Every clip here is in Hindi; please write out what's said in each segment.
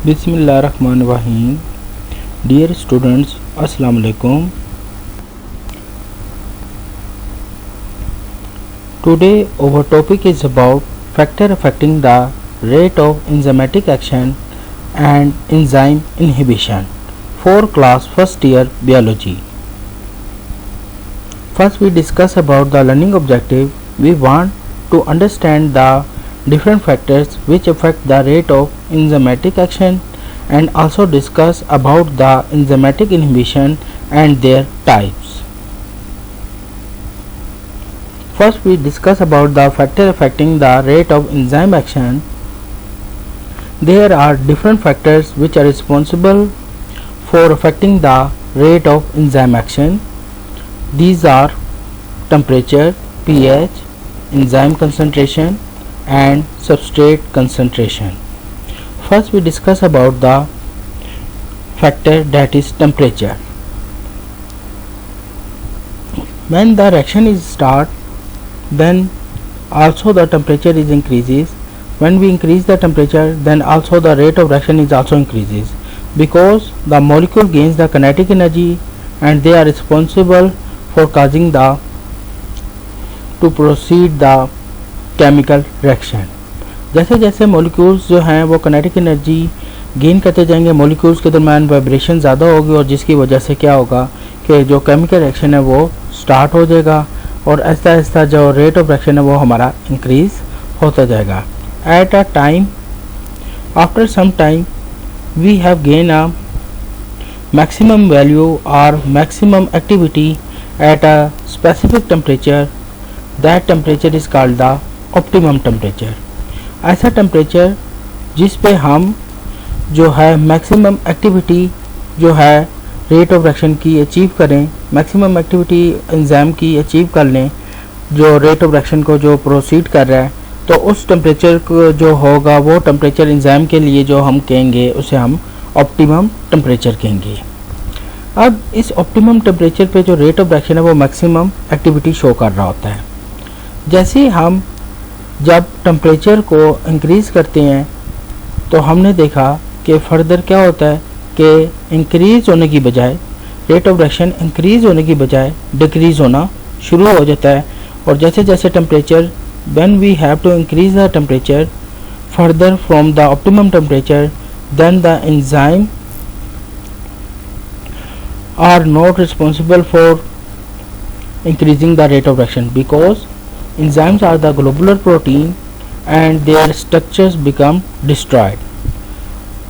Bismillahirrahmanirrahim. Dear students, Assalamu alaikum. Today our topic is about factor affecting the rate of enzymatic action and enzyme inhibition for class first year biology. First we discuss about the learning objective. We want to understand the different factors which affect the rate of enzymatic action and also discuss about the enzymatic inhibition and their types. First we discuss about the factor affecting the rate of enzyme action. There are different factors which are responsible for affecting the rate of enzyme action. These are temperature, pH, enzyme concentration and substrate concentration. First we discuss about the factor that is temperature. When the reaction is start, then also the temperature is increases. When we increase the temperature, then also the rate of reaction is also increases, because the molecule gains the kinetic energy and they are responsible for causing the to proceed the chemical reaction. जैसे जैसे मॉलिक्यूल्स जो हैं वो किनेटिक एनर्जी गेन करते जाएंगे, मॉलिक्यूल्स के दरम्यान वाइब्रेशन ज़्यादा होगी और जिसकी वजह से क्या होगा कि जो केमिकल रिएक्शन है वो स्टार्ट हो जाएगा और ऐसा ऐसा जो रेट ऑफ रिएक्शन है वो हमारा इंक्रीज़ होता जाएगा. At a time, after some time we have gain a maximum value और maximum activity at a specific temperature. That temperature is called the optimum temperature. ऐसा टेम्परेचर जिस पे हम जो है मैक्सिमम एक्टिविटी जो है रेट ऑफ रिएक्शन की अचीव करें, मैक्सिमम एक्टिविटी एंजाइम की अचीव कर लें जो रेट ऑफ रिएक्शन को जो प्रोसीड कर रहा है, तो उस टेम्परेचर को जो होगा वो टेम्परेचर एंजाइम के लिए जो हम कहेंगे उसे हम ऑप्टिमम टेम्परेचर कहेंगे. अब इस ऑप्टिमम टेम्परेचर पे जो रेट ऑफ रिएक्शन है वो मैक्सिमम एक्टिविटी शो कर रहा होता है. जैसे हम जब टेम्परेचर को इंक्रीज़ करते हैं तो हमने देखा कि फर्दर क्या होता है कि इंक्रीज़ होने की बजाय रेट ऑफ रिएक्शन इंक्रीज़ होने की बजाय डिक्रीज़ होना शुरू हो जाता है. और जैसे जैसे temperature when we have to increase the temperature further from the optimum temperature, then the enzyme are not responsible for increasing the rate of reaction, because enzymes are the globular protein and their structures become destroyed.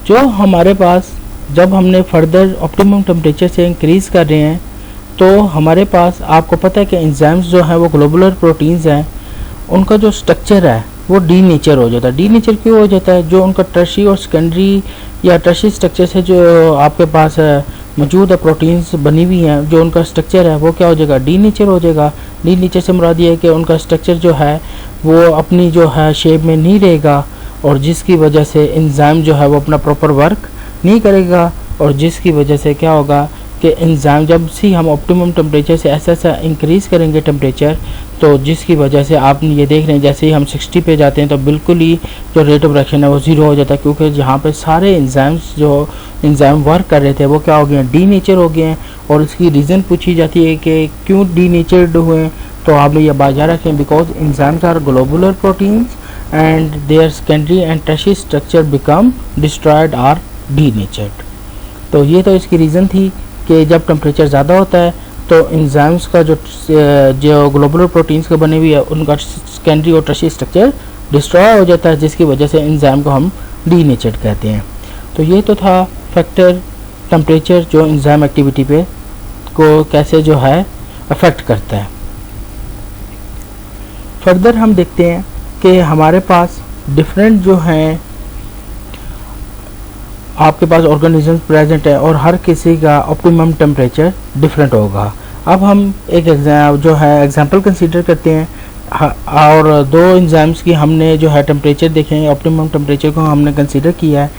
जो हमारे पास जब हमने फर्दर ऑप्टिमम टेम्परेचर से इंक्रीज़ कर रहे हैं तो हमारे पास आपको पता है कि एंजाइम्स जो हैं वो ग्लोबुलर प्रोटीन्स हैं, उनका जो स्ट्रक्चर है वो डी नेचर हो जाता है. डी नेचर क्यों हो जाता है? जो उनका टर्शी और सेकेंडरी या टर्शी स्ट्रक्चर से जो आपके पास मौजूद है प्रोटीन्स बनी हुई हैं, जो उनका स्ट्रक्चर है वो क्या हो जाएगा? डी नेचर हो जाएगा. डी नेचर से मुराद ये है कि उनका स्ट्रक्चर जो है वो अपनी जो है शेप में नहीं रहेगा और जिसकी वजह से एंजाइम जो है वो अपना प्रॉपर वर्क नहीं करेगा और जिसकी वजह से क्या होगा कि एंजाइम जब से हम ऑप्टिमम टेम्परेचर से ऐसा ऐसा इंक्रीज़ करेंगे टेम्परेचर, तो जिसकी वजह से आप ये देख रहे हैं जैसे ही हम 60 पे जाते हैं तो बिल्कुल ही जो रेट ऑफ रिएक्शन है वो ज़ीरो हो जाता है, क्योंकि जहाँ पे सारे एंजाइम्स जो एंजाइम वर्क कर रहे थे वो क्या हो गए हैं? डी नेचर हो गए हैं. और इसकी रीज़न पूछी जाती है कि क्यों डी नेचर्ड हुए हैं, तो आप ये बात याद रखें because enzymes are globular proteins and their secondary and tertiary structure become destroyed or denatured. तो ये तो इसकी रीज़न थी कि जब टेम्परेचर ज़्यादा होता है तो एंजाइम्स का जो ग्लोबुलर प्रोटीन्स के बने हुए है उनका सेकेंडरी और टर्शियरी स्ट्रक्चर डिस्ट्रॉय हो जाता है, जिसकी वजह से एंजाइम को हम डी नेचर्ड कहते हैं. तो ये तो था फैक्टर टेम्परेचर जो एंजाइम एक्टिविटी पे को कैसे जो है अफेक्ट करता है. फर्दर हम देखते हैं कि हमारे पास डिफरेंट जो हैं आपके पास ऑर्गेनिज्म प्रेजेंट है और हर किसी का ऑप्टिमम टेम्परेचर डिफरेंट होगा. अब हम एक एग्जांपल कंसीडर करते हैं और दो एंजाइम्स की हमने जो है टेम्परेचर देखें, ऑप्टिमम टेम्परेचर को हमने कंसीडर किया है.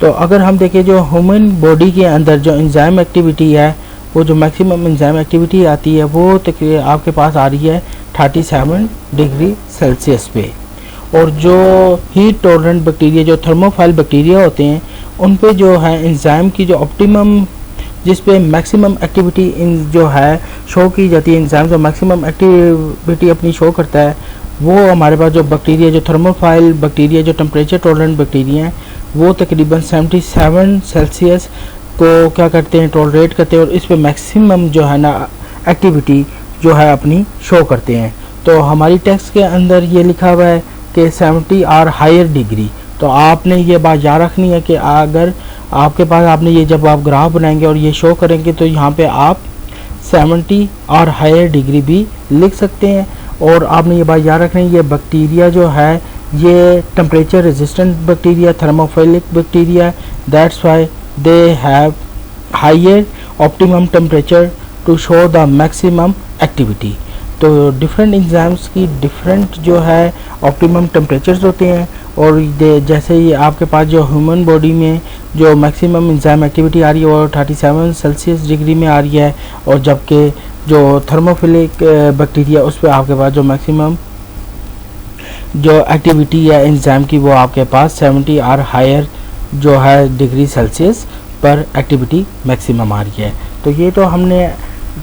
तो अगर हम देखें जो ह्यूमन बॉडी के अंदर जो एंजाइम एक्टिविटी है वो जो मैक्सिमम एंजाइम एक्टिविटी आती है वो आपके पास आ रही है 37 डिग्री सेल्सियस पे. और जो हीट टॉलरेंट बैक्टीरिया जो थर्मोफाइल बैक्टीरिया होते हैं उन पे जो है एंजाइम की जो ऑप्टिमम, जिस पे मैक्सिमम एक्टिविटी इन जो है शो की जाती है, एंजाइम जो मैक्सिमम एक्टिविटी अपनी शो करता है, वो हमारे पास जो बैक्टीरिया, जो थर्मोफाइल बैक्टीरिया, जो टेम्परेचर टॉलरेंट बैक्टीरिया हैं, वो तकरीबन 77 सेल्सियस को क्या करते हैं, टॉलरेट करते हैं और इस पे मैक्सिमम जो है ना एक्टिविटी जो है अपनी शो करते हैं। तो हमारी टेक्स्ट के अंदर ये लिखा हुआ है कि 70 और हायर डिग्री। तो आपने ये बात याद रखनी है कि अगर आपके पास आपने ये जब आप ग्राफ बनाएंगे और ये शो करेंगे तो यहाँ पे आप 70 और हायर डिग्री भी लिख सकते हैं। और आपने ये बात याद रखनी है, ये बैक्टीरिया जो है ये temperature resistant bacteria, thermophilic bacteria, that's why they have higher optimum temperature to show the maximum activity. तो डिफरेंट एंजाइम्स की डिफरेंट जो है ऑप्टिमम टेम्परेचर्स होते हैं और जैसे ही आपके पास जो ह्यूमन बॉडी में जो मैक्सिमम एंजाइम एक्टिविटी आ रही है वो 37 सेल्सियस डिग्री में आ रही है, और जबकि जो थर्मोफिलिक बैक्टीरिया उस पर आपके पास जो मैक्सिमम जो एक्टिविटी है एंजाइम की वो आपके पास 70 और हायर जो है डिग्री सेल्सियस पर एक्टिविटी मैक्सिमम आ रही है। तो ये तो हमने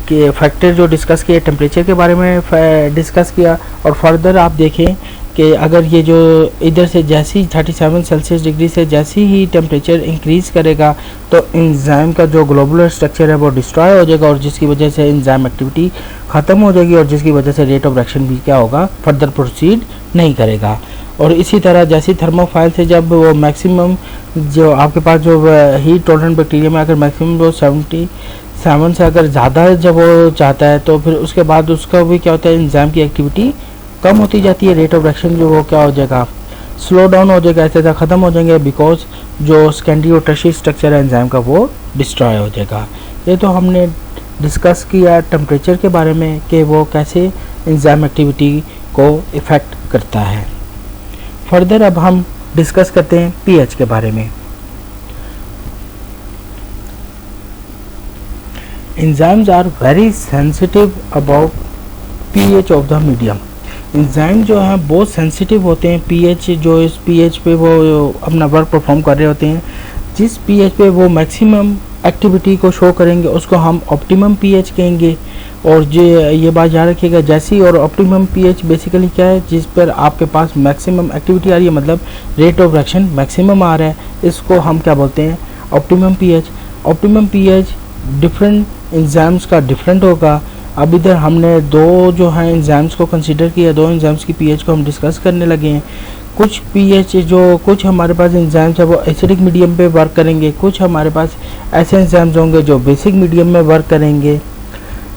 के फैक्टर जो डिस्कस किए टेम्परेचर के बारे में डिस्कस किया। और फर्दर आप देखें कि अगर ये जो इधर से जैसे ही 37 सेल्सियस डिग्री से जैसे ही टेम्परेचर इंक्रीज़ करेगा तो एंजाइम का जो ग्लोबुलर स्ट्रक्चर है वो डिस्ट्रॉय हो जाएगा और जिसकी वजह से एंजाइम एक्टिविटी ख़त्म हो जाएगी और जिसकी वजह से रेट ऑफ रिएक्शन भी क्या होगा, फर्दर प्रोसीड नहीं करेगा। और इसी तरह जैसे थर्मोफाइल से जब वो मैक्सिमम जो आपके पास जो हीट टॉलरेंट बैक्टीरिया में अगर मैक्सिमम वो 77 से अगर ज़्यादा जब वो चाहता है तो फिर उसके बाद उसका भी क्या होता है, एंजाइम की एक्टिविटी कम होती जाती है, रेट ऑफ रिएक्शन जो वो क्या हो जाएगा, स्लो डाउन हो जाएगा, ऐसे ख़त्म हो जाएंगे बिकॉज जो सेकेंडरी और टर्शियरी स्ट्रक्चर है एंजाइम का वो डिस्ट्रॉय हो जाएगा। ये तो हमने डिस्कस किया टेम्परेचर के बारे में कि वो कैसे एंजाइम एक्टिविटी को इफ़ेक्ट करता है। फर्दर अब हम डिस्कस करते हैं पीएच के बारे में। Enzymes are very sensitive about pH of the medium. Enzyme जो हैं बहुत सेंसिटिव होते हैं पीएच, जो इस पीएच पे वो अपना वर्क परफॉर्म कर रहे होते हैं। जिस पीएच पे वो मैक्सिमम एक्टिविटी को शो करेंगे उसको हम ऑप्टिमम पीएच कहेंगे। और ये बात याद रखिएगा, जैसी और ऑप्टिमम पीएच बेसिकली क्या है, जिस पर आपके पास मैक्सिमम एक्टिविटी आ रही है, मतलब रेट ऑफ रिएक्शन मैक्सिमम आ रहा है, इसको हम क्या बोलते हैं, optimum pH. Optimum pH different enzymes का डिफरेंट होगा। अब इधर हमने दो जो है एंजाइम्स को कंसीडर किया, दो एंजाइम्स की पीएच को हम डिस्कस करने लगे हैं। कुछ पीएच जो कुछ हमारे पास एंजाइम्स है वो एसिडिक मीडियम पे वर्क करेंगे, कुछ हमारे पास ऐसे एंजाइम्स होंगे जो बेसिक मीडियम में वर्क करेंगे।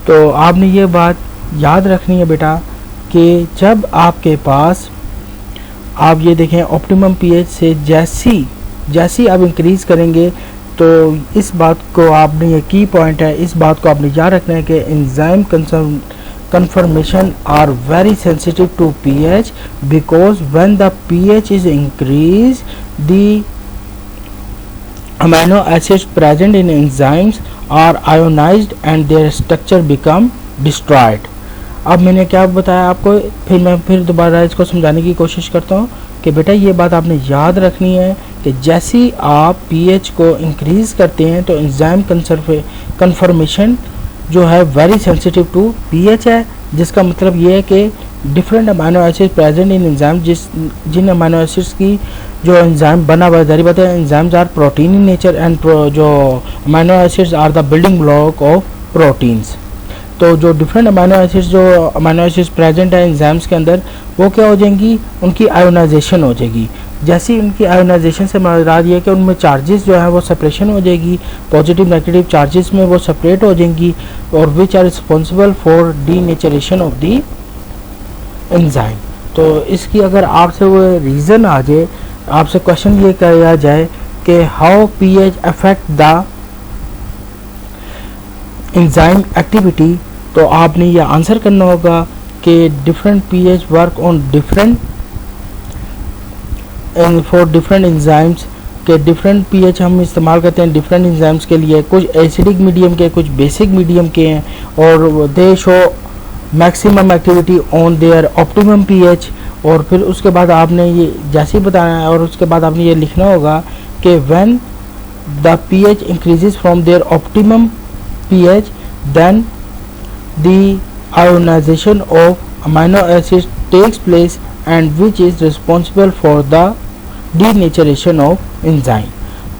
तो आपने ये बात याद रखनी है बेटा कि जब आपके पास आप ये देखें ऑप्टिमम पीएच से जैसी आप इंक्रीज़ करेंगे तो इस बात को आपने, ये की पॉइंट है, इस बात को आपने याद रखना है कि enzyme conformation are very sensitive to pH because when the pH is increased the amino acids present in enzymes are ionized and their structure become destroyed। अब मैंने क्या बताया आपको, मैं दोबारा इसको समझाने की कोशिश करता हूँ कि बेटा ये बात आपने याद रखनी है कि जैसी आप पीएच को इंक्रीज़ करते हैं तो एंजाइम कन्फर्मेशन जो है वेरी सेंसिटिव टू पीएच है, जिसका मतलब ये है कि different amino acid present in enzyme, जिन अमाइनो एसिड्स की जो एंजाइम बना हुआ है, जारी बात है enzymes are protein in nature and जो amino acids are the building block of proteins. तो जो डिफरेंट अमाइनो एसिड्स प्रेजेंट है एंजाइम्स के अंदर वो क्या हो जाएंगी, उनकी आयोनाइजेशन हो जाएगी। जैसे ही उनकी आयोनाइजेशन से मुराद ये है कि उनमें चार्जेस जो है वो सेपरेशन हो जाएगी, पॉजिटिव नेगेटिव चार्जेस में वो सेपरेट हो जाएंगी और which are responsible for denaturation of the enzyme. तो इसकी अगर आपसे वो रीज़न आ जाए, आपसे क्वेश्चन ये किया जाए कि how pH affect the enzyme activity, तो आपने ये आंसर करना होगा कि different pH work on different for different enzymes के डिफरेंट पीएच हम इस्तेमाल करते हैं डिफरेंट एंजाइम्स के लिए। कुछ एसिडिक मीडियम के, कुछ बेसिक मीडियम के हैं और दे show maximum activity on their optimum pH. और फिर उसके बाद आपने ये जैसे ही बताना है और उसके बाद आपने ये लिखना होगा कि when the pH increases from their optimum pH, then the ionization of amino acids takes place and which is responsible for the denaturation of enzyme.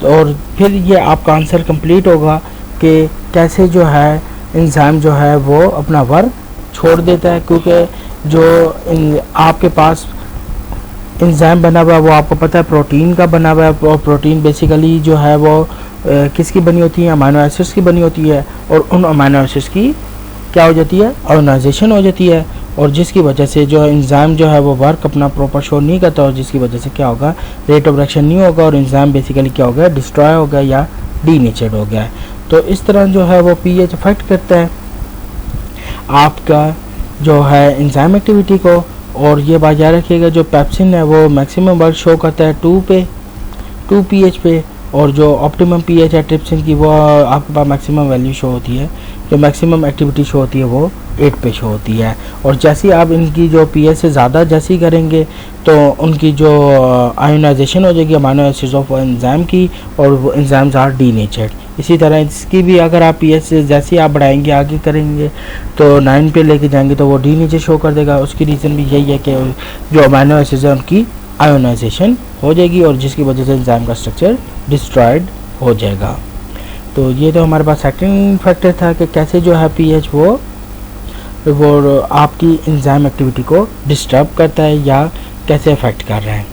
तो और फिर ये आपका आंसर कंप्लीट होगा कि कैसे जो है एंजाइम जो है वो अपना वर्क छोड़ देता है, क्योंकि जो आपके पास एंजाइम बना हुआ है वो आपको पता है प्रोटीन का बना हुआ है, और प्रोटीन बेसिकली जो है वो किसकी बनी होती है, अमीनो एसिड्स की बनी होती है, और उन अमीनो एसिड्स की क्या हो जाती है, आयोनाइजेशन हो जाती है, और जिसकी वजह से जो एंजाइम जो है वो वर्क अपना प्रॉपर शो नहीं करता, और जिसकी वजह से क्या होगा, रेट ऑफ रिएक्शन नहीं होगा और एंजाइम बेसिकली क्या हो गया, डिस्ट्रॉय हो गया या डीनेचर्ड हो गया है। तो इस तरह जो है वो पीएच अफेक्ट करता है आपका जो है एंजाइम एक्टिविटी को। और ये बात याद रखिएगा, जो पेप्सिन है वो मैक्सिमम वर्क शो करता है 2 pH पे, और जो ऑप्टिमम पीएच है ट्रिप्सिन की वो आपके पास मैक्सिमम वैल्यू शो होती है, जो मैक्सिमम एक्टिविटी शो होती है वो 8 पे शो होती है। और जैसे आप इनकी जो पीएच से ज़्यादा जैसी करेंगे तो उनकी जो आयोनाइजेशन हो जाएगी अमीनो एसिड्स ऑफ एंजाइम की, और वो एंजाइम्स आर डीनेचर्ड। इसी तरह इसकी भी अगर आप पीएच से जैसे आप बढ़ाएंगे आगे करेंगे तो 9 पे लेके जाएंगे तो वो डीनेचर शो कर देगा। उसकी रीज़न भी यही है कि जो अमीनो एसिड्स हैं उनकी आयोनाइजेशन हो जाएगी, और जिसकी वजह से एंजाइम का स्ट्रक्चर डिस्ट्रॉयड हो जाएगा। तो ये तो हमारे पास सेकंड फैक्टर था कि कैसे जो है पीएच वो आपकी एंजाइम एक्टिविटी को डिस्टर्ब करता है या कैसे अफेक्ट कर रहा है।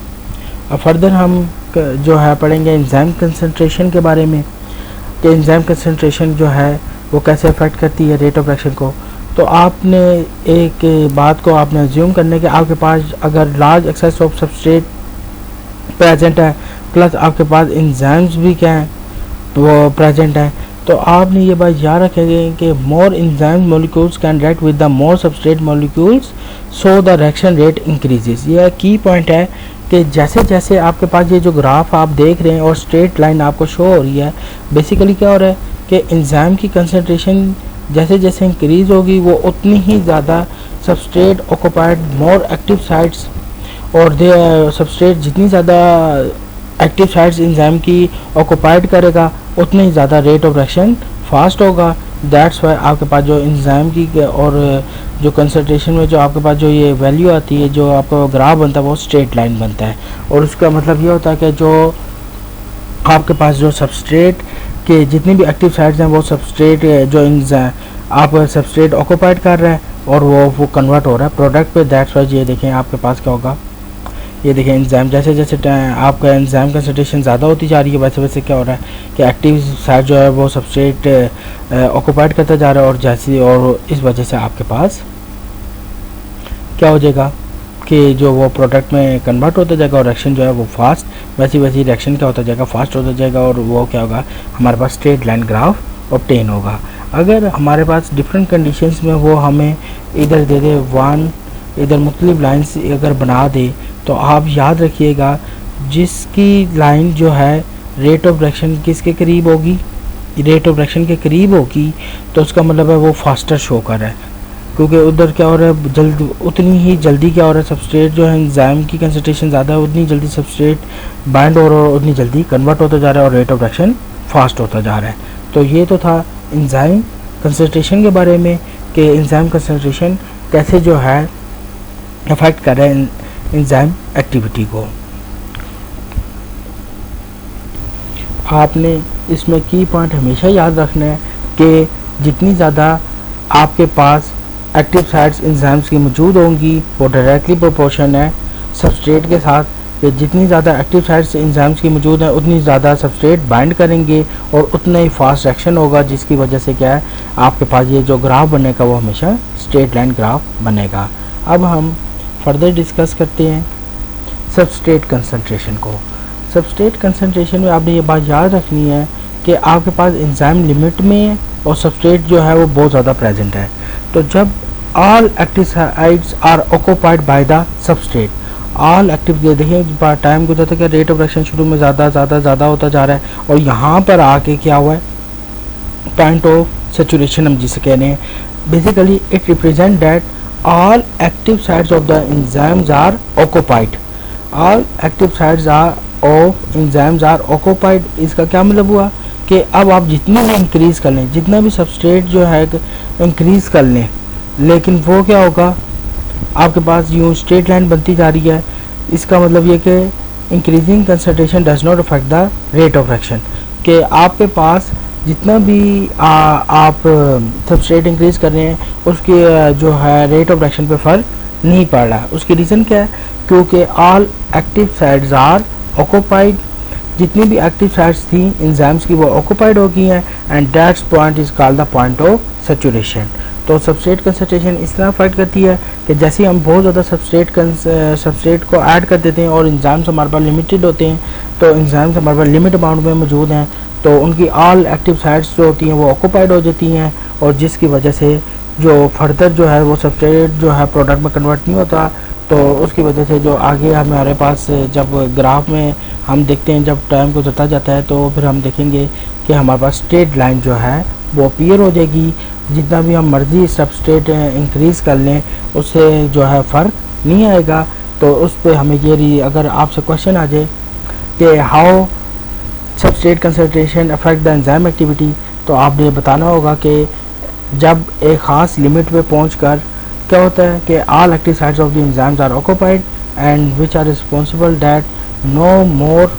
अब फर्दर हम जो है पढ़ेंगे एंजाइम कंसंट्रेशन के बारे में, कि एंजाइम कंसंट्रेशन जो है वो कैसे अफेक्ट करती है रेट ऑफ रिएक्शन को। तो आपने एक बात को आपने अज्यूम करने के आपके पास अगर large access of substrate present है प्लस आपके पास एंजाइम्स भी क्या हैं वो प्रेजेंट है, तो आपने ये बात याद रखेंगे कि more enzyme molecules can react with the more substrate molecules so the reaction rate increases. ये की पॉइंट है कि जैसे जैसे आपके पास ये जो ग्राफ आप देख रहे हैं और स्ट्रेट लाइन आपको शो हो रही है, बेसिकली क्या हो रहा है कि एंजाइम की कंसंट्रेशन जैसे जैसे इंक्रीज होगी वो उतनी ही ज़्यादा substrate occupied more active sites, और सबस्ट्रेट जितनी ज़्यादा एक्टिव साइट्स एंजाइम की ऑक्युपाइड करेगा उतनी ही ज़्यादा रेट ऑफ रिएक्शन फास्ट होगा। दैट्स वाई आपके पास जो एंजाइम की और जो कंसंट्रेशन में जो आपके पास जो ये वैल्यू आती है, जो आपका ग्राफ बनता है वो स्ट्रेट लाइन बनता है। और उसका मतलब ये होता है कि जो आपके पास जो सबस्ट्रेट के जितनी भी एक्टिव साइट्स हैं वो सबस्ट्रेट जो आप सबस्ट्रेट ऑक्युपाइड कर रहे हैं और वो कन्वर्ट हो रहा है प्रोडक्ट पे। दैट्स वाई ये देखें आपके पास क्या होगा, ये देखें एंजाइम जैसे जैसे आपका एंजाइम कंसंट्रेशन ज़्यादा होती जा रही है वैसे वैसे क्या हो रहा है कि एक्टिव साइट जो है वो सबस्ट्रेट ऑक्युपाइड करता जा रहा है, और जैसे और इस वजह से आपके पास क्या हो जाएगा कि जो वो प्रोडक्ट में कन्वर्ट होता जाएगा और रिएक्शन जो है वो फास्ट वैसी वैसी रिएक्शन क्या होता जाएगा, फास्ट होता जाएगा, और वो क्या होगा हमारे पास स्ट्रेट लाइन ग्राफ ऑब्टेन होगा। अगर हमारे पास डिफरेंट कंडीशंस में वो हमें इधर दे दे वन, इधर मुख्तलिफ लाइन्स अगर बना दे, तो आप याद रखिएगा जिसकी लाइन जो है रेट ऑफ रिएक्शन किसके करीब होगी, रेट ऑफ रिएक्शन के करीब होगी, तो उसका मतलब है वो फास्टर शो कर रहा है, क्योंकि उधर क्या हो रहा है उतनी ही जल्दी क्या हो रहा है सबस्ट्रेट जो है एंजाइम की कंसंट्रेशन ज़्यादा है उतनी जल्दी सबस्ट्रेट बाइंड हो रहा है, उतनी जल्दी कन्वर्ट होता जा रहा है और रेट ऑफ रिएक्शन फास्ट होता जा रहा है। तो ये तो था एंजाइम कंसंट्रेशन के बारे में कि एंजाइम कंसंट्रेशन कैसे जो है अफेक्ट कर रहा है एंजाइम एक्टिविटी को। आपने इसमें की पॉइंट हमेशा याद रखना है कि जितनी ज़्यादा आपके पास एक्टिव साइट्स एंजाइम्स की मौजूद होंगी वो डायरेक्टली प्रोपोर्शन है सबस्ट्रेट के साथ, कि जितनी ज़्यादा एक्टिव साइट्स एंजाइम्स की मौजूद हैं उतनी ज़्यादा सबस्ट्रेट बाइंड करेंगे और उतना ही फास्ट रिएक्शन होगा, जिसकी वजह से क्या है आपके पास ये जो ग्राफ बनेगा वो हमेशा स्ट्रेट लाइन ग्राफ बनेगा। अब हम फर्दर डिस्कस करते हैं सबस्ट्रेट कंसंट्रेशन को। सबस्ट्रेट कंसंट्रेशन में आपने ये बात याद रखनी है कि आपके पास एंजाइम लिमिट में है और सबस्ट्रेट जो है वो बहुत ज़्यादा प्रेजेंट है। तो जब all active sites are occupied by the substrate, all active देखिए टाइम गुजरता है रेट ऑफ रिएक्शन शुरू में ज़्यादा होता जा रहा है, और यहाँ पर आके क्या हुआ है पॉइंट ऑफ सैचुरेशन हम जिसे कह रहे हैं, basically it represent that all active sites of the enzymes are occupied, all active sites are of enzymes are occupied. इसका क्या मतलब हुआ कि अब आप जितनी भी इंक्रीज़ कर लें, जितना भी सबस्ट्रेट जो है इंक्रीज़ कर लें, लेकिन वो क्या होगा, आपके पास यूँ स्ट्रेट लाइन बनती जा रही है। इसका मतलब ये कि increasing concentration does not affect the rate of reaction, कि आपके पास जितना भी आप सबस्ट्रेट इंक्रीज कर रहे हैं उसकी जो है रेट ऑफ रिएक्शन पे फर्क नहीं पड़ रहा। उसकी रीज़न क्या है, क्योंकि all active sides are occupied, जितनी भी एक्टिव साइड्स थी एंजाइम्स की वो ऑक्यूपाइड हो गई हैं, and that's point is called the point of saturation. तो सबस्ट्रेट कंसंट्रेशन इस तरह अफेक्ट करती है कि जैसे ही हम बहुत ज़्यादा सबस्ट्रेट को ऐड कर देते हैं और एंजाइम्स हमारे पास लिमिटेड होते हैं, तो एंजाइम्स हमारे पास लिमिट अमाउंट में मौजूद हैं, तो उनकी ऑल एक्टिव साइट्स जो होती हैं वो ऑक्यूपाइड हो जाती हैं, और जिसकी वजह से जो फर्दर जो है वो सबस्ट्रेट जो है प्रोडक्ट में कन्वर्ट नहीं होता। तो उसकी वजह से जो आगे हमारे पास जब ग्राफ में हम देखते हैं, जब टाइम गुजरता जाता है तो फिर हम देखेंगे कि हमारे पास स्ट्रेट लाइन जो है वो अपीयर हो जाएगी। जितना भी हम मर्जी सबस्ट्रेट इंक्रीज़ कर लें उससे जो है फ़र्क नहीं आएगा। तो उस पर हमें ये अगर आपसे क्वेश्चन आ जाए कि how substrate concentration affect the enzyme activity, तो आपने बताना होगा कि जब एक ख़ास लिमिट पे पहुंचकर क्या होता है कि all active sites of the enzymes are occupied and which are responsible that no more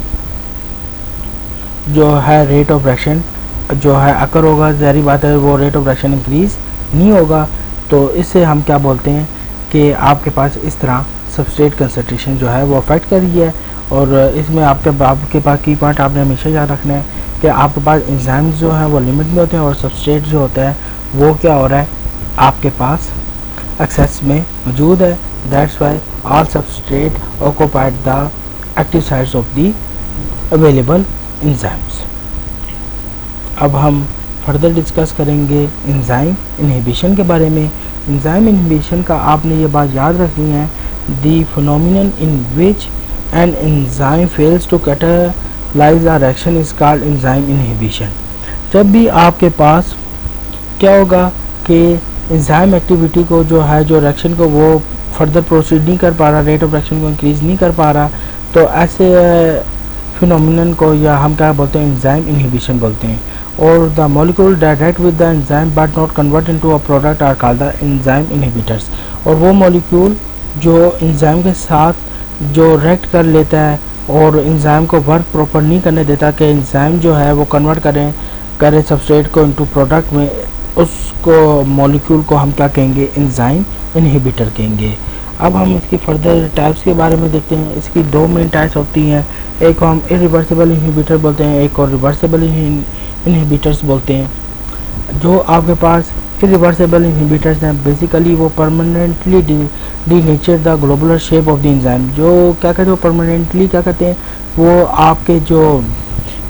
जो है रेट ऑफ रिएक्शन जो है अकर होगा। ज़ाहिर बात है वो रेट ऑफ रिएक्शन इंक्रीज़ नहीं होगा। तो इससे हम क्या बोलते हैं कि आपके पास इस तरह सबस्ट्रेट कंसंट्रेशन जो है वो अफेक्ट कर रही है। और इसमें आपके पास की पॉइंट आपने हमेशा याद रखना है कि आपके पास एंजाइम्स जो हैं वो लिमिट में होते हैं और सबस्ट्रेट जो होता है वो क्या हो रहा है आपके पास एक्सेस में मौजूद है। That's why all substrate occupied the active sites of the available enzymes. अब हम फर्दर डिस्कस करेंगे एंजाइम इनहिबिशन के बारे में। एंजाइम इनहिबिशन का आपने ये बात याद रखनी है, the phenomenon in which an enzyme fails to catalyse a reaction is called enzyme inhibition. जब भी आपके पास क्या होगा कि एंजाइम एक्टिविटी को जो है जो रिएक्शन को वो फर्दर प्रोसीड नहीं कर पा रहा, रेट ऑफ रिएक्शन को इंक्रीज़ नहीं कर पा रहा, तो ऐसे फिनोमिनन को या हम क्या बोलते हैं एंजाइम इनहिबिशन बोलते हैं। और the molecule that react with the enzyme but not convert into a product are called the enzyme inhibitors. और वो मॉलिक्यूल जो एंजाइम के साथ जो रिएक्ट कर लेता है और एंजाइम को वर्क प्रॉपर नहीं करने देता कि एंजाइम जो है वो कन्वर्ट करे सबस्ट्रेट को इनटू प्रोडक्ट में, उसको मॉलिक्यूल को हम क्या कहेंगे एंजाइम इनहिबिटर कहेंगे। अब हम इसकी फर्दर टाइप्स के बारे में देखते हैं। इसकी दो मेन टाइप्स होती हैं, एक को हम इरिवर्सिबल इनहिबिटर बोलते हैं, एक और रिवर्सिबल इनहिबिटर्स बोलते हैं। जो आपके पास इरिवर्सिबल इनहिबिटर्स हैं बेसिकली वो permanently denature the globular shape of the enzyme. जो क्या कहते हैं वो परमानेंटली क्या कहते हैं, वो आपके जो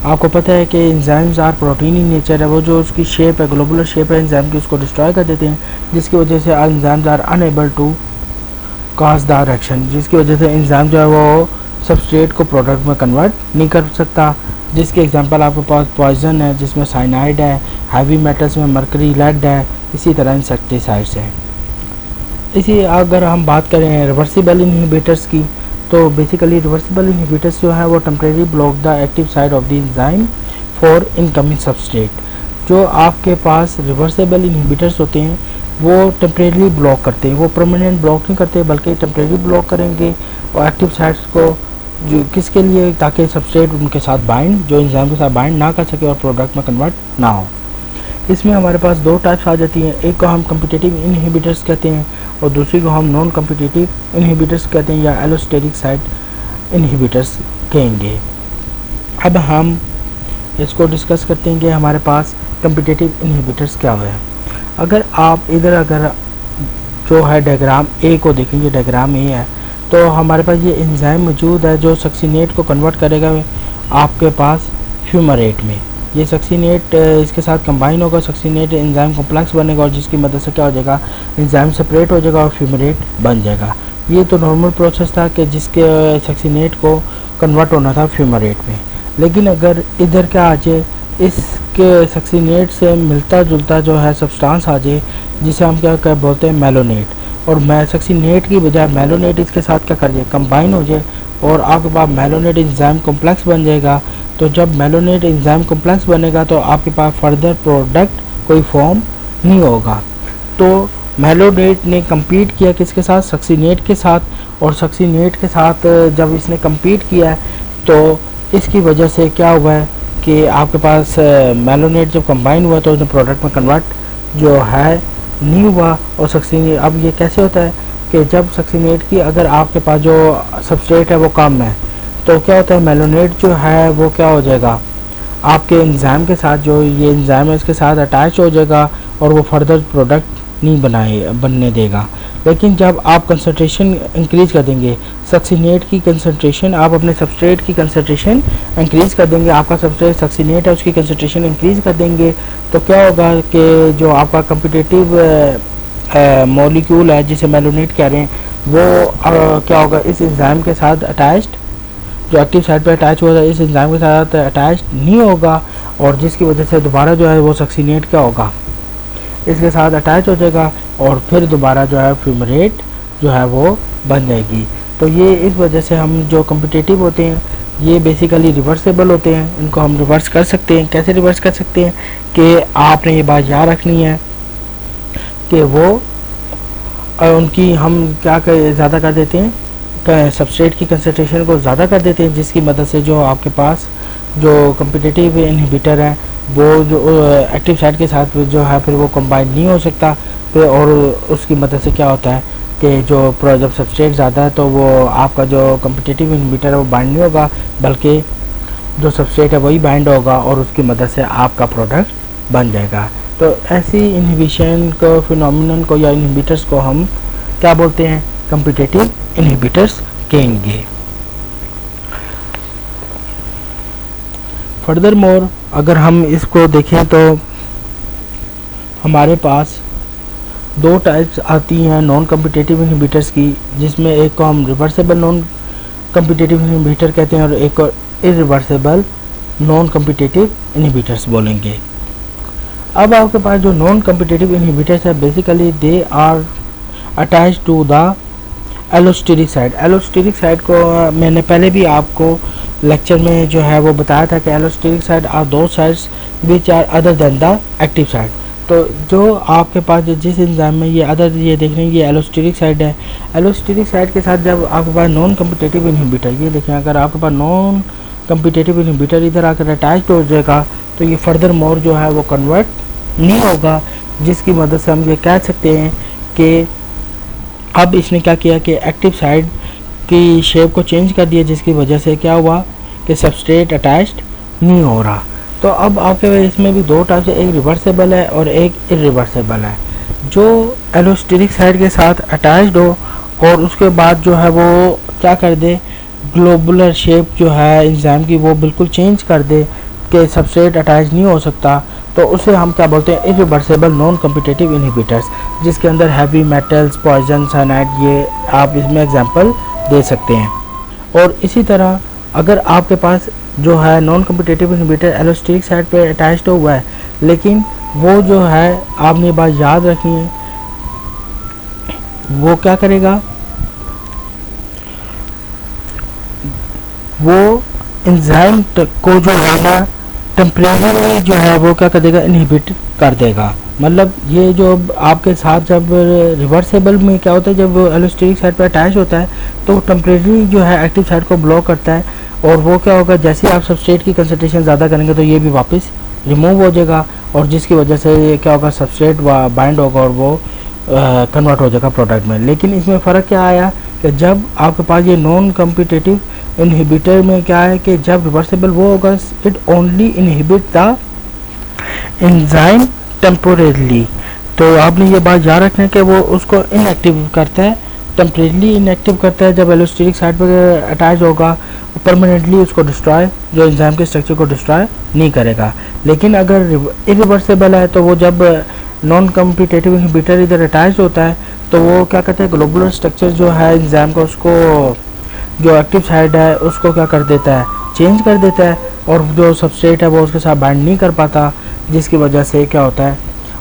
आपको पता है कि enzymes are protein in nature है, वो जो उसकी शेप है ग्लोबुलर शेप है एंजाइम की उसको डिस्ट्रॉय कर देते हैं, जिसकी वजह से enzymes are unable to cause the reaction, जिसकी वजह से एंजाइम जो है वो सबस्ट्रेट को प्रोडक्ट में कन्वर्ट नहीं कर सकता। जिसके एग्जांपल आपके पास पॉइजन है जिसमें साइनाइड है, हैवी मेटल्स में मरकरी, लेड है, इसी तरह इंसेक्टिसाइड्स हैं। इसी अगर हम बात करें रिवर्सिबल इनहिबिटर्स की, तो बेसिकली रिवर्सिबल इनहिबिटर्स जो है वो temporary block the active side of the enzyme for incoming substrate. जो आपके पास रिवर्सिबल इनहिबिटर्स होते हैं वो टेम्परेरी ब्लॉक करते हैं, वो परमानेंट ब्लॉक नहीं करते बल्कि टेम्परेरी ब्लॉक करेंगे और एक्टिव साइट्स को जो किसके लिए, ताकि सबस्ट्रेट उनके साथ बाइंड जो एंजाइम के साथ बाइंड ना कर सके और प्रोडक्ट में कन्वर्ट ना हो। इसमें हमारे पास दो टाइप्स आ जाती हैं, एक को हम कम्पिटिटिव इनहिबिटर्स कहते हैं और दूसरी को हम नॉन कम्पिटिटिव इनहिबिटर्स कहते हैं या एलोस्टेरिक साइट इनहिबिटर्स कहेंगे। अब हम इसको डिस्कस करते हैं कि हमारे पास कम्पिटिटिव इनहिबिटर्स क्या हुआ है। अगर आप अगर जो है डायग्राम ए को देखेंगे, डायग्राम ए है, तो हमारे पास ये एंजाइम मौजूद है जो सक्सीनेट को कन्वर्ट करेगा आपके पास फ्यूमरेट में। ये सक्सीनेट इसके साथ कंबाइन होगा, सक्सीनेट एंजाइम कॉम्प्लेक्स बनेगा और जिसकी मदद से क्या हो जाएगा एंजाइम सेपरेट हो जाएगा और फ्यूमरेट बन जाएगा। ये तो नॉर्मल प्रोसेस था कि जिसके सक्सीनेट को कन्वर्ट होना था फ्यूमरेट में। लेकिन अगर इधर क्या आ जाए, इसके सक्सीनेट से मिलता जुलता जो है सब्सटेंस आ जाए जिसे हम क्या बोलते हैं मेलोनेट। और सक्सिनेट की बजाय मेलोनेट इसके साथ क्या कर जाए, कंबाइन हो जाए और आपके पास मेलोनेट एंजाइम कॉम्प्लेक्स बन जाएगा। तो जब मेलोनेट एंजाइम कॉम्प्लेक्स बनेगा तो आपके पास फर्दर प्रोडक्ट कोई फॉर्म नहीं होगा। तो मेलोनेट ने compete किया किसके साथ, सक्सिनेट के साथ, और सक्सिनेट के साथ जब इसने compete किया है तो इसकी वजह से क्या हुआ है कि आपके पास मेलोनेट जब कंबाइन हुआ तो उसने प्रोडक्ट में कन्वर्ट जो है नहीं हुआ। और सक्सिनेट, अब ये कैसे होता है कि जब सक्सिनेट की अगर आपके पास जो सबस्ट्रेट है वो कम है तो क्या होता है, मेलोनेट जो है वो क्या हो जाएगा, आपके एंजाइम के साथ, जो ये एंजाइम है इसके साथ अटैच हो जाएगा और वो फर्दर प्रोडक्ट नहीं बनने देगा। लेकिन जब आप कंसंट्रेशन इंक्रीज कर देंगे, सक्सिनेट की कंसंट्रेशन, आप अपने सबस्ट्रेट की कंसंट्रेशन इंक्रीज कर देंगे, आपका सबस्ट्रेट सक्सिनेट है उसकी कंसंट्रेशन इंक्रीज कर देंगे, तो क्या होगा कि जो आपका कम्पिटिटिव मॉलिक्यूल है जिसे मेलोनेट कह रहे हैं वो क्या होगा, इस एंजाइम के साथ अटैच्ड, जो एक्टिव साइट पे अटैच हुआ था इस एंजाइम के साथ अटैच नहीं होगा, और जिसकी वजह से दोबारा जो है वो सक्सिनेट क्या होगा, इसके साथ अटैच हो जाएगा और फिर दोबारा जो है फ्यूमरेट जो है वो बन जाएगी। तो ये इस वजह से हम जो कम्पिटिटिव होते हैं ये बेसिकली रिवर्सेबल होते हैं, इनको हम रिवर्स कर सकते हैं। कैसे रिवर्स कर सकते हैं कि आपने ये बात याद रखनी है कि वो उनकी हम क्या ज़्यादा कर देते हैं, सबस्ट्रेट की कंसंट्रेशन को ज़्यादा कर देते हैं, जिसकी मदद से जो आपके पास जो कम्पिटिटिव इनहिबिटर है वो जो एक्टिव साइट के साथ जो है फिर वो कंबाइन नहीं हो सकता फिर, और उसकी मदद से क्या होता है कि जो जब सबस्ट्रेट ज़्यादा है तो वो आपका जो कम्पिटिटिव इनहिबिटर है वो बाइंड नहीं होगा, बल्कि जो सबस्ट्रेट है वही बाइंड होगा और उसकी मदद से आपका प्रोडक्ट बन जाएगा। तो ऐसी इनहिबिशन को, फिनोमिनन को या इनहिबिटर्स को हम क्या बोलते हैं, कम्पिटिटिव इनहिबिटर्स कहेंगे। फर्दर मोर अगर हम इसको देखें तो हमारे पास दो टाइप्स आती हैं नॉन कम्पिटिटिव इनहिबिटर्स की, जिसमें एक को हम रिवर्सेबल नॉन कम्पिटिटिव इनहिबिटर कहते हैं और एक को इरिवर्सेबल नॉन कम्पिटिटिव इनहिबिटर्स बोलेंगे। अब आपके पास जो नॉन कम्पिटिटिव इनहिबिटर्स है basically they are attach to the allosteric side. Allosteric side को मैंने पहले भी आपको लेक्चर में जो है वो बताया था कि एलोस्टेरिक साइड आर दो sides which are other than the active side. तो जो आपके पास जिस एंजाइम में ये अदर, ये देख रहे हैं ये एलोस्टेरिक साइड है, एलोस्टेरिक साइड के साथ जब आपके पास नॉन कम्पिटिटिव इनहिबिटर, ये देखें अगर आपके पास नॉन कम्पिटिटिव इनहिबिटर इधर आकर अटैच हो जाएगा तो ये फर्दर मोर जो है वो कन्वर्ट नहीं होगा, जिसकी मदद से हम ये कह सकते हैं कि अब इसने क्या किया कि एक्टिव साइड की शेप को चेंज कर दिया, जिसकी वजह से क्या हुआ कि सबस्ट्रेट अटैच्ड नहीं हो रहा। तो अब आपके इसमें भी दो टाइप से, एक रिवर्सेबल है और एक इरिवर्सेबल है। जो एलोस्टेरिक साइड के साथ अटैच्ड हो और उसके बाद जो है वो क्या कर दे, ग्लोबुलर शेप जो है एंजाइम की वो बिल्कुल चेंज कर दे कि सबस्ट्रेट अटैच नहीं हो सकता, तो उसे हम क्या बोलते हैं, इरिवर्सेबल नॉन कम्पिटिटिव इनहिबिटर्स, जिसके अंदर हैवी मेटल्स, पॉइजन, साइनाइड, ये आप इसमें एग्जांपल दे सकते हैं। और इसी तरह अगर आपके पास जो है non competitive inhibitor allosteric side पे अटैच्ड हुआ है, लेकिन वो जो है आपने बात याद रखनी है, वो क्या करेगा, वो एंजाइम को जो है ना टेम्परेरी जो है वो क्या कर देगा, इनहिबिट कर देगा। मतलब ये जो आपके साथ जब रिवर्सेबल में क्या होता है, जब एलोस्टेरिक साइड पर अटैच होता है तो टेम्परेरी जो है एक्टिव साइड को ब्लॉक करता है, और वो क्या होगा, जैसे आप सबस्ट्रेट की कंसंट्रेशन ज़्यादा करेंगे तो ये भी वापस रिमूव हो जाएगा, और जिसकी वजह से क्या होगा, सबस्ट्रेट बाइंड होगा और वो कन्वर्ट हो जाएगा प्रोडक्ट में। लेकिन इसमें फ़र्क क्या आया कि जब आपके पास ये नॉन कम्पिटिटिव इनहिबिटर में क्या है कि जब रिवर्सेबल वो होगा, it only inhibit the enzyme temporarily. तो आपने ये बात याद रखना है कि वो उसको इनएक्टिव करता है, टेम्परेरली इनएक्टिव करता है जब एलोस्टेरिक साइड पर अटैच होगा, परमानेंटली उसको डिस्ट्रॉय, जो एंजाइम के स्ट्रक्चर को डिस्ट्रॉय नहीं करेगा। लेकिन अगर इरिवर्सेबल है तो वो जब नॉन कम्पिटिटिव इनहिबिटर इधर अटैच होता है तो वो क्या कहते हैं, ग्लोबुलर स्ट्रक्चर जो है एंजाइम का, उसको जो एक्टिव साइड है उसको क्या कर देता है, चेंज कर देता है, और जो सबस्ट्रेट है वो उसके साथ बाइंड नहीं कर पाता, जिसकी वजह से क्या होता है,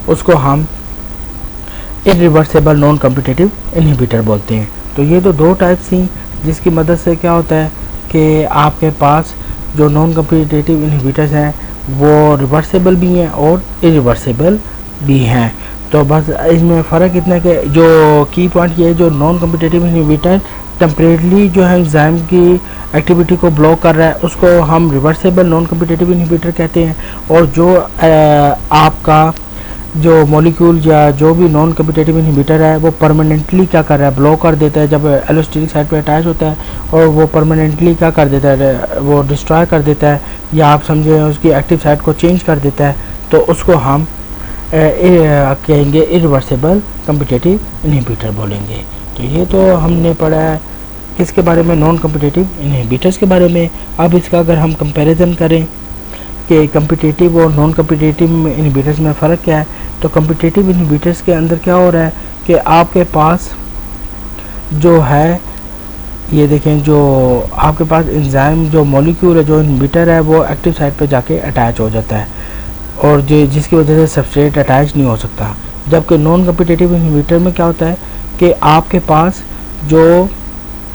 उसको हम इरिवर्सिबल नॉन कम्पिटिटिव इनहिबिटर बोलते हैं। तो ये तो दो टाइप्स थी जिसकी मदद से क्या होता है कि आपके पास जो नॉन कम्पिटिटिव इनहिबिटर्स हैं वो रिवर्सिबल भी हैं और इरिवर्सिबल भी हैं। तो बस इसमें फ़र्क इतना है कि जो की पॉइंट ये है, जो नॉन कम्पिटिटिव इनहिबिटर टेम्परेटली जो है एंजाइम की एक्टिविटी को ब्लॉक कर रहा है उसको हम रिवर्सिबल नॉन कम्पिटिटिव इनहिबिटर कहते हैं। और जो आपका जो मॉलिक्यूल या जो भी नॉन कम्पिटिटिव इनहिबिटर है वो परमानेंटली क्या कर रहा है, ब्लॉक कर देता है। जब एलोस्टेरिक साइड पे अटैच होता है और वो परमानेंटली क्या कर देता है, वो डिस्ट्रॉय कर देता है या आप समझें उसकी एक्टिव साइड को चेंज कर देता है, तो उसको हम कहेंगे इरिवर्सिबल कम्पिटिटिव इनहिबिटर बोलेंगे। तो ये तो हमने पढ़ा है किसके बारे में, नॉन कम्पिटिटिव इनहिबिटर्स के बारे में। अब इसका अगर हम कंपैरिजन करें कि कम्पिटिटिव और नॉन कम्पिटिटिव इनहिबिटर्स में फ़र्क क्या है, तो कम्पिटिटिव इनहिबिटर्स के अंदर क्या हो रहा है कि आपके पास जो है, ये देखें, जो आपके पास एंजाइम जो मॉलिक्यूल है, जो इनहिबिटर है, वो एक्टिव साइट पे जाके अटैच हो जाता है और जिसकी वजह से सबस्ट्रेट अटैच नहीं हो सकता। जबकि नॉन कम्पिटिटिव इनहिबिटर में क्या होता है कि आपके पास जो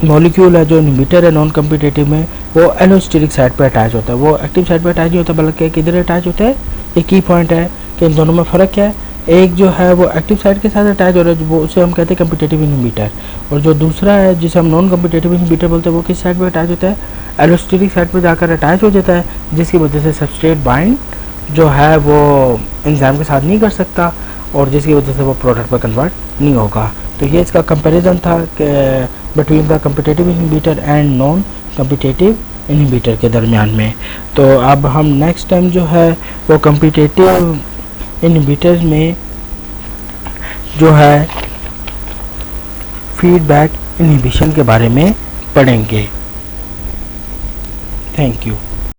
मॉलिक्यूल है, जो इनहिबिटर है नॉन कम्पिटिटिव में, वो एलोस्टेरिक साइड पे अटैच होता है, वो एक्टिव साइड पे अटैच नहीं होता, बल्कि किधर अटैच होता है। एक की पॉइंट है कि इन दोनों में फ़र्क क्या है, एक जो है वो एक्टिव साइड के साथ अटैच हो रहा है, वो उसे हम कहते हैं कम्पिटिटिव इनहिबिटर, और जो दूसरा है जिसे हम नॉन कम्पिटिटिव इनहिबिटर बोलते हैं वो किस साइड पर अटैच होता है, एलोस्टेरिक साइड पर जाकर अटैच हो जाता है, जिसकी वजह से सबस्ट्रेट बाइंड जो है वो एंजाइम के साथ नहीं कर सकता और जिसकी वजह से वो प्रोडक्ट पर कन्वर्ट नहीं होगा। तो ये इसका कंपैरिजन था between the competitive inhibitor and non competitive inhibitor के दरमियान में। तो अब हम नेक्स्ट टाइम जो है वो कम्पिटिटिव इनहिबिटर में जो है फीडबैक इनहिबिशन के बारे में पढ़ेंगे। Thank you.